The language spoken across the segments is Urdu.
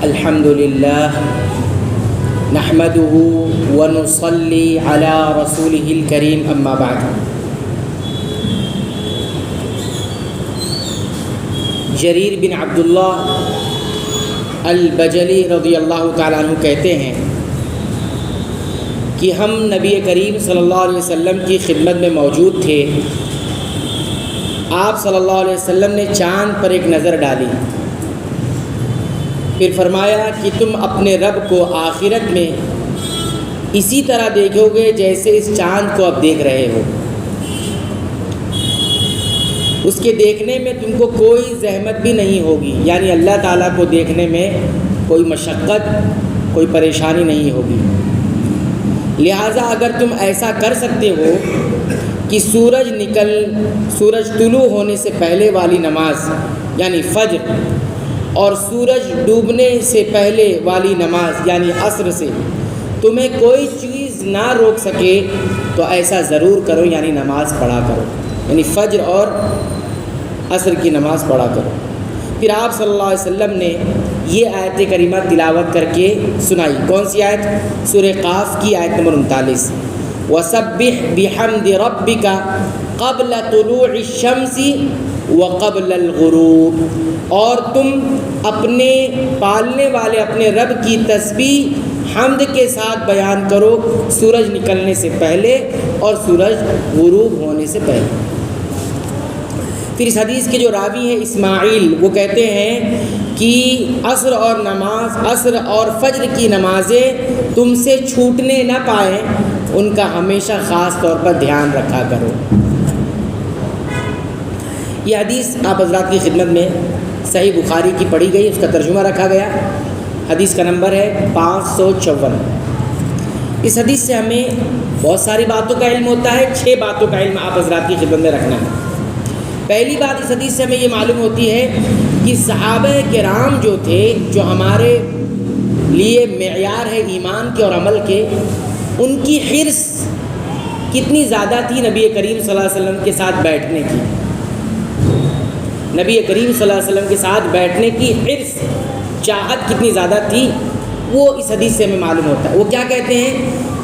الحمد للہ نحمده ونصلی علی رسوله الکریم اما بعد۔ جریر بن عبداللہ البجلی رضی اللہ تعالیٰ عنہ کہتے ہیں کہ ہم نبی کریم صلی اللہ علیہ وسلم کی خدمت میں موجود تھے۔ آپ صلی اللہ علیہ وسلم نے چاند پر ایک نظر ڈالی، پھر فرمایا کہ تم اپنے رب کو آخرت میں اسی طرح دیکھو گے جیسے اس چاند کو اب دیکھ رہے ہو۔ اس کے دیکھنے میں تم کو کوئی زحمت بھی نہیں ہوگی، یعنی اللہ تعالیٰ کو دیکھنے میں کوئی مشقت، کوئی پریشانی نہیں ہوگی۔ لہٰذا اگر تم ایسا کر سکتے ہو کہ سورج طلوع ہونے سے پہلے والی نماز یعنی فجر اور سورج ڈوبنے سے پہلے والی نماز یعنی عصر سے تمہیں کوئی چیز نہ روک سکے تو ایسا ضرور کرو، یعنی نماز پڑھا کرو، یعنی فجر اور عصر کی نماز پڑھا کرو۔ پھر آپ صلی اللہ علیہ وسلم نے یہ آیت کریمہ تلاوت کر کے سنائی۔ کون سی آیت؟ سورہ قاف کی آیت نمبر 39، وَسَبِّحْ بِحَمْدِ رَبِّكَ قَبْلَ طُلُوعِ الشَّمْسِ وَقَبْلَ الْغُرُوبِ، اور تم اپنے پالنے والے اپنے رب کی تسبیح حمد کے ساتھ بیان کرو، سورج نکلنے سے پہلے اور سورج غروب ہونے سے پہلے۔ پھر اس حدیث کے جو راوی ہیں اسماعیل، وہ کہتے ہیں کہ عصر اور فجر کی نمازیں تم سے چھوٹنے نہ پائیں، ان کا ہمیشہ خاص طور پر دھیان رکھا کرو۔ یہ حدیث آپ حضرات کی خدمت میں صحیح بخاری کی پڑھی گئی، اس کا ترجمہ رکھا گیا۔ حدیث کا نمبر ہے 554۔ اس حدیث سے ہمیں بہت ساری باتوں کا علم ہوتا ہے، 6 باتوں کا علم آپ حضرات کی خدمت میں رکھنا ہے۔ پہلی بات اس حدیث سے ہمیں یہ معلوم ہوتی ہے کہ صحابہ کرام جو تھے، جو ہمارے لیے معیار ہے ایمان کے اور عمل کے، ان کی حرص کتنی زیادہ تھی نبی کریم صلی اللہ علیہ وسلم کے ساتھ بیٹھنے کی۔ نبی کریم صلی اللہ علیہ وسلم کے ساتھ بیٹھنے کی حرص، چاہت کتنی زیادہ تھی، وہ اس حدیث سے ہمیں معلوم ہوتا ہے۔ وہ کیا کہتے ہیں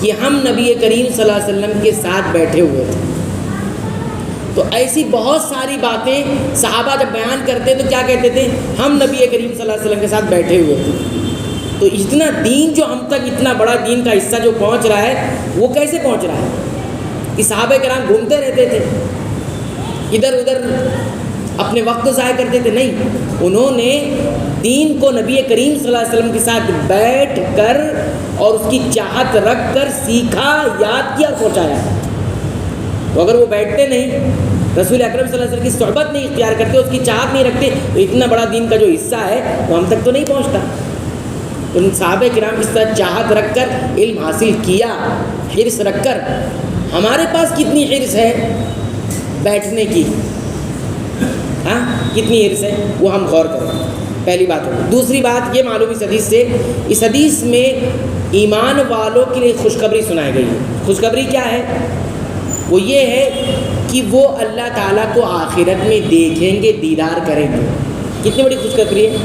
کہ ہم نبی کریم صلی اللہ علیہ وسلم کے ساتھ بیٹھے ہوئے تھے۔ تو ایسی بہت ساری باتیں صحابہ جب بیان کرتے تو کیا کہتے تھے؟ ہم نبی کریم صلی اللہ علیہ وسلم کے ساتھ بیٹھے ہوئے تھے۔ تو اتنا دین جو ہم تک، اتنا بڑا دین کا حصہ جو پہنچ رہا ہے، وہ کیسے پہنچ رہا ہے؟ کہ صحابہ کرام گھومتے رہتے تھے، ادھر ادھر اپنے وقت ضائع کرتے تھے؟ نہیں، انہوں نے دین کو نبی کریم صلی اللہ علیہ وسلم کے ساتھ بیٹھ کر اور اس کی چاہت رکھ کر سیکھا، یاد کیا اور پہنچایا۔ تو اگر وہ بیٹھتے نہیں، رسول اکرم صلی اللہ علیہ وسلم کی صحبت نہیں اختیار کرتے، اس کی چاہت نہیں رکھتے، تو اتنا بڑا دین کا جو حصہ ہے وہ ہم تک تو نہیں پہنچتا۔ تو ان صحابہ کرام اس طرح چاہت رکھ کر علم حاصل کیا، حرص رکھ کر۔ ہمارے پاس کتنی حرص ہے بیٹھنے کی؟ کتنی حرص ہے، وہ ہم غور کریں، پہلی بات ہوگی۔ دوسری بات یہ معلوم اس حدیث سے، اس حدیث میں ایمان والوں کے لیے خوشخبری سنائی گئی ہے۔ خوشخبری کیا ہے؟ وہ یہ ہے کہ وہ اللہ تعالیٰ کو آخرت میں دیکھیں گے، دیدار کریں گے۔ کتنی بڑی خوشخبری ہے،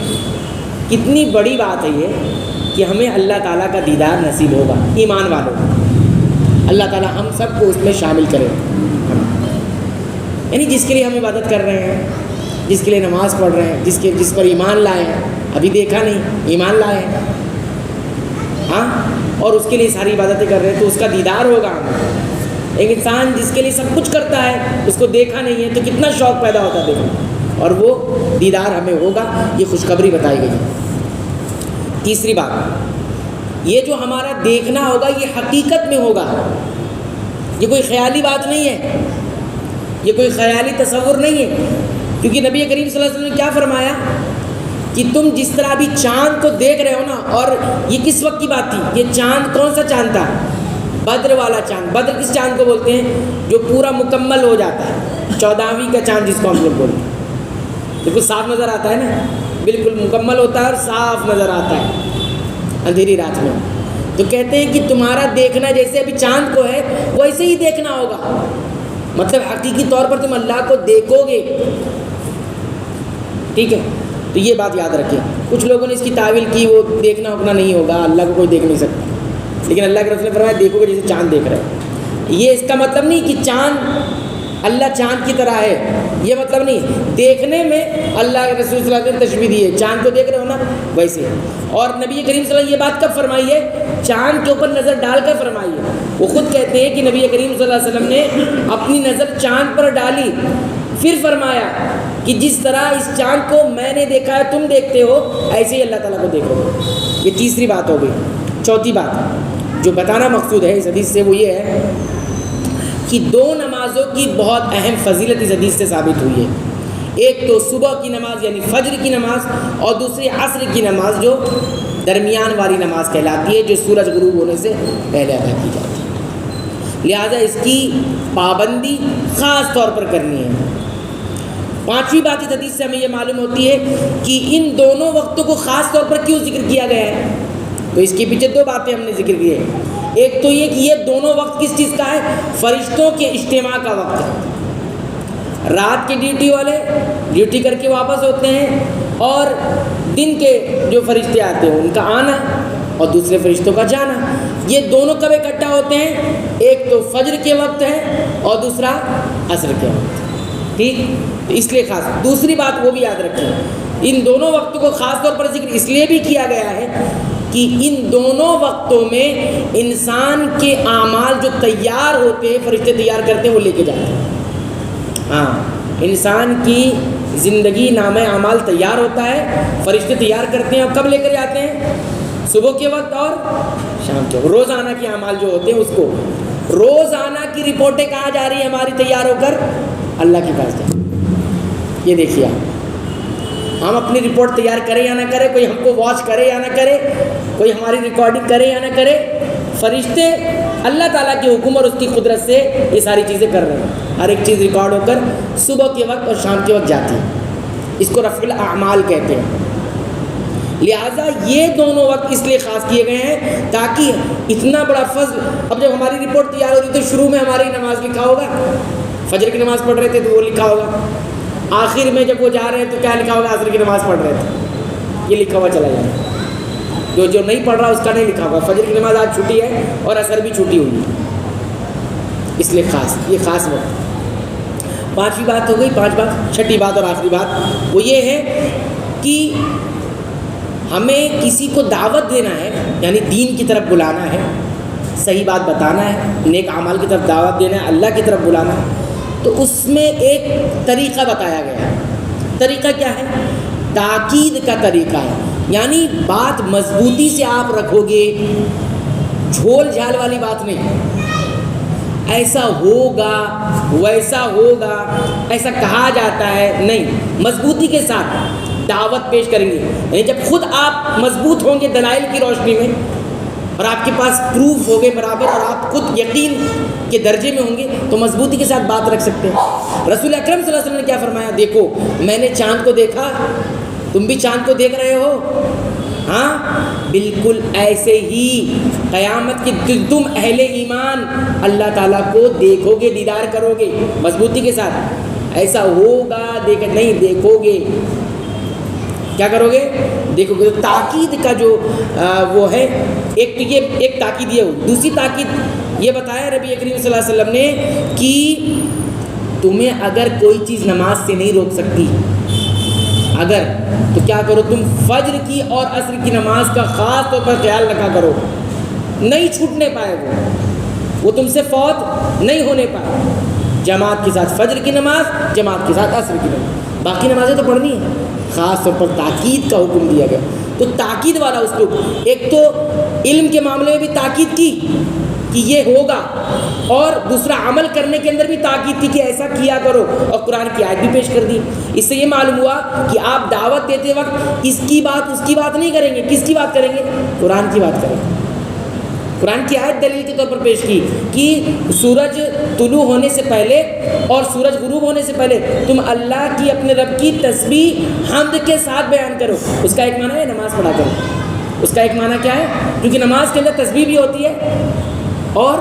کتنی بڑی بات ہے یہ کہ ہمیں اللہ تعالیٰ کا دیدار نصیب ہوگا، ایمان والوں کو۔ اللہ تعالیٰ ہم سب کو اس میں شامل کرے، یعنی جس کے لیے ہم عبادت کر رہے ہیں، جس کے لیے نماز پڑھ رہے ہیں، جس پر ایمان لائے ہیں، ابھی دیکھا نہیں ایمان لائے ہیں، اور اس کے لیے ساری عبادتیں کر رہے ہیں، تو اس کا دیدار ہوگا ہمیں۔ ایک انسان جس کے لیے سب کچھ کرتا ہے، اس کو دیکھا نہیں ہے تو کتنا شوق پیدا ہوتا ہے دیکھنے، اور وہ دیدار ہمیں ہوگا، یہ خوشخبری بتائی گئی ہے۔ تیسری بات، یہ جو ہمارا دیکھنا ہوگا یہ حقیقت میں ہوگا، یہ کوئی خیالی بات نہیں ہے، یہ کوئی خیالی تصور نہیں ہے، کیونکہ نبی کریم صلی اللہ علیہ وسلم نے کیا فرمایا کہ تم جس طرح ابھی چاند کو دیکھ رہے ہو نا، اور یہ کس وقت کی بات تھی؟ یہ چاند کون سا چاند تھا؟ بدر والا چاند۔ بدر کس چاند کو بولتے ہیں؟ جو پورا مکمل ہو جاتا ہے، 14ویں کا چاند جس کو ہم لوگ بولتے ہیں، بالکل صاف نظر آتا ہے نا، بالکل مکمل ہوتا ہے اور صاف نظر آتا ہے اندھیری رات میں۔ تو کہتے ہیں کہ تمہارا دیکھنا جیسے ابھی چاند کو ہے ویسے ہی دیکھنا ہوگا، مطلب حقیقی طور پر تم اللہ کو دیکھو گے، ٹھیک ہے۔ تو یہ بات یاد رکھیں. کچھ لوگوں نے اس کی تعویل کی وہ دیکھنا اپنا نہیں ہوگا، اللہ کو کوئی دیکھ نہیں سکتا، لیکن اللہ کے رسول نے فرمایا دیکھو گے جیسے چاند دیکھ رہے ہیں. یہ اس کا مطلب نہیں کہ چاند اللہ چاند کی طرح ہے، یہ مطلب نہیں. دیکھنے میں اللہ کے رسول صلی اللہ علیہ وسلم نے تشبیہ دی ہے، چاند کو دیکھ رہے ہو نا ویسے. اور نبی کریم صلی اللہ علیہ وسلم یہ بات کب فرمائی ہے؟ چاند کے اوپر نظر ڈال کر فرمائی ہے. وہ خود کہتے ہیں کہ نبی کریم صلی اللہ علیہ وسلم نے اپنی نظر چاند پر ڈالی، پھر فرمایا کہ جس طرح اس چاند کو میں نے دیکھا ہے تم دیکھتے ہو، ایسے ہی اللہ تعالیٰ کو دیکھو گے. یہ تیسری بات ہو گئی. چوتھی بات جو بتانا مقصود ہے اس حدیث سے وہ یہ ہے کہ دو نمازوں کی بہت اہم فضیلت اس حدیث سے ثابت ہوئی ہے. ایک تو صبح کی نماز یعنی فجر کی نماز، اور دوسری عصر کی نماز جو درمیان والی نماز کہلاتی ہے، جو سورج غروب ہونے سے پہلے ادا کی جاتی ہے. لہٰذا اس کی پابندی خاص طور پر کرنی ہے. پانچویں بات اس حدیث سے ہمیں یہ معلوم ہوتی ہے کہ ان دونوں وقتوں کو خاص طور پر کیوں ذکر کیا گیا ہے. تو اس کے پیچھے دو باتیں ہم نے ذکر کی ہیں. ایک تو یہ کہ یہ دونوں وقت کس چیز کا ہے؟ فرشتوں کے اجتماع کا وقت ہے. رات کے ڈیوٹی والے ڈیوٹی کر کے واپس ہوتے ہیں، اور دن کے جو فرشتے آتے ہیں ان کا آنا اور دوسرے فرشتوں کا جانا. یہ دونوں کب اکٹھا ہوتے ہیں؟ ایک تو فجر کے وقت ہے اور دوسرا عصر کے وقت. ٹھیک، تو اس لیے خاص. دوسری بات وہ بھی یاد رکھیں، ان دونوں وقتوں کو خاص طور پر ذکر اس لیے بھی کیا گیا ہے کہ ان دونوں وقتوں میں انسان کے اعمال جو تیار ہوتے ہیں، فرشتے تیار کرتے ہیں، وہ لے کے جاتے ہیں. ہاں، انسان کی زندگی نامہ اعمال تیار ہوتا ہے، فرشتے تیار کرتے ہیں. اور کب لے کر جاتے ہیں؟ صبح کے وقت اور شام کے وقت. روزانہ کے اعمال جو ہوتے ہیں اس کو، روزانہ کی رپورٹیں کہاں جا رہی ہیں ہماری تیار ہو کر؟ اللہ کے پاس جا. یہ دیکھیے آپ، ہم اپنی رپورٹ تیار کریں یا نہ کریں، کوئی ہم کو واچ کرے یا نہ کرے، کوئی ہماری ریکارڈنگ کرے یا نہ کرے، فرشتے اللہ تعالیٰ کے حکم اور اس کی قدرت سے یہ ساری چیزیں کر رہے ہیں. ہر ایک چیز ریکارڈ ہو کر صبح کے وقت اور شام کے وقت جاتی ہے. اس کو رفع الاعمال کہتے ہیں. لہٰذا یہ دونوں وقت اس لیے خاص کیے گئے ہیں تاکہ اتنا بڑا فضل. اب جب ہماری رپورٹ تیار ہو رہی تو شروع میں ہماری نماز لکھا ہوگا، فجر کی نماز پڑھ رہے تھے تو وہ لکھا ہوگا. آخر میں جب وہ جا رہے ہیں تو کیا لکھا ہوگا؟ عصر کی نماز پڑھ رہے تھے. یہ لکھا ہوا چلا جائے گا. جو نہیں پڑھ رہا اس کا نہیں لکھا ہوگا. فجر کی نماز آج چھٹی ہے اور عصر بھی چھٹی ہوئی ہے، اس لیے خاص، یہ خاص وقت. پانچویں بات ہو گئی. پانچ بات. چھٹی بات اور آخری بات وہ یہ ہے کہ ہمیں کسی کو دعوت دینا ہے، یعنی دین کی طرف بلانا ہے، صحیح بات بتانا ہے، نیک اعمال کی طرف دعوت دینا ہے، اللہ کی طرف بلانا ہے. تو اس میں ایک طریقہ بتایا گیا ہے. طریقہ کیا ہے؟ تاکید کا طریقہ ہے. یعنی بات مضبوطی سے آپ رکھو گے، جھول جھال والی بات نہیں. ایسا ہوگا، ویسا ہوگا، ایسا کہا جاتا ہے، نہیں. مضبوطی کے ساتھ دعوت پیش کریں گے. یعنی جب خود آپ مضبوط ہوں گے دلائل کی روشنی میں، اور آپ کے پاس پروف ہوگے برابر، اور آپ خود یقین کے درجے میں ہوں گے، تو مضبوطی کے ساتھ بات رکھ سکتے ہیں. رسول اکرم صلی اللہ علیہ وسلم نے کیا فرمایا؟ دیکھو میں نے چاند کو دیکھا، تم بھی چاند کو دیکھ رہے ہو. ہاں، بالکل ایسے ہی قیامت کی تم اہل ایمان اللہ تعالیٰ کو دیکھو گے، دیدار کرو گے. مضبوطی کے ساتھ. ایسا ہوگا دیکھ نہیں، دیکھو گے. کیا کرو گے؟ دیکھو گے. تو تاکید کا جو وہ ہے، ایک تو یہ ایک تاکید یہ ہو. دوسری تاکید یہ بتایا نبی کریم صلی اللہ علیہ وسلم نے کہ تمہیں اگر کوئی چیز نماز سے نہیں روک سکتی اگر، تو کیا کرو؟ تم فجر کی اور عصر کی نماز کا خاص طور پر خیال رکھا کرو. نہیں چھوٹنے پائے وہ تم سے فوت نہیں ہونے پائے. جماعت کے ساتھ فجر کی نماز، جماعت کے ساتھ عصر کی نماز، باقی نمازیں تو پڑھنی ہیں. خاص طور پر تاکید کا حکم دیا گیا. تو تاکید والا اسلوب، ایک تو علم کے معاملے میں بھی تاکید کی کہ یہ ہوگا، اور دوسرا عمل کرنے کے اندر بھی تاکید کی کہ ایسا کیا کرو، اور قرآن کی آیت بھی پیش کر دی. اس سے یہ معلوم ہوا کہ آپ دعوت دیتے وقت اس کی بات اس کی بات نہیں کریں گے. کس کی بات کریں گے؟ قرآن کی بات کریں گے. قرآن کی آیت دلیل کے طور پر پیش کی کہ سورج طلوع ہونے سے پہلے اور سورج غروب ہونے سے پہلے تم اللہ کی، اپنے رب کی تسبیح حمد کے ساتھ بیان کرو. اس کا ایک معنی ہے نماز پڑھا کرو. اس کا ایک معنی کیا ہے؟ کیونکہ نماز کے اندر تسبیح بھی ہوتی ہے اور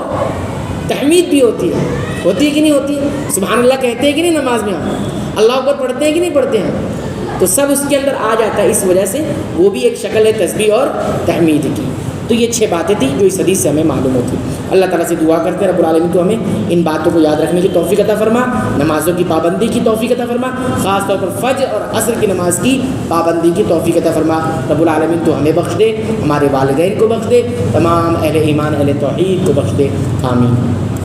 تحمید بھی ہوتی ہے کہ نہیں ہوتی ہے؟ سبحان اللہ کہتے ہیں کہ نہیں نماز میں؟ ہم اللہ اکبر پڑھتے ہیں کہ نہیں پڑھتے ہیں؟ تو سب اس کے اندر آ جاتا ہے، اس وجہ سے وہ بھی ایک شکل ہے تسبیح اور تحمید کی۔ تو یہ 6 باتیں تھیں جو اس حدیث سے ہمیں معلوم ہوتی۔ اللہ تعالیٰ سے دعا کرتے ہیں رب العالمین تو ہمیں ان باتوں کو یاد رکھنے کی توفیق عطا فرما، نمازوں کی پابندی کی توفیق عطا فرما، خاص طور پر فجر اور عصر کی نماز کی پابندی کی توفیق عطا فرما۔ رب العالمین تو ہمیں بخش دے، ہمارے والدین کو بخش دے، تمام اہل ایمان اہل توحید کو بخش دے، آمین۔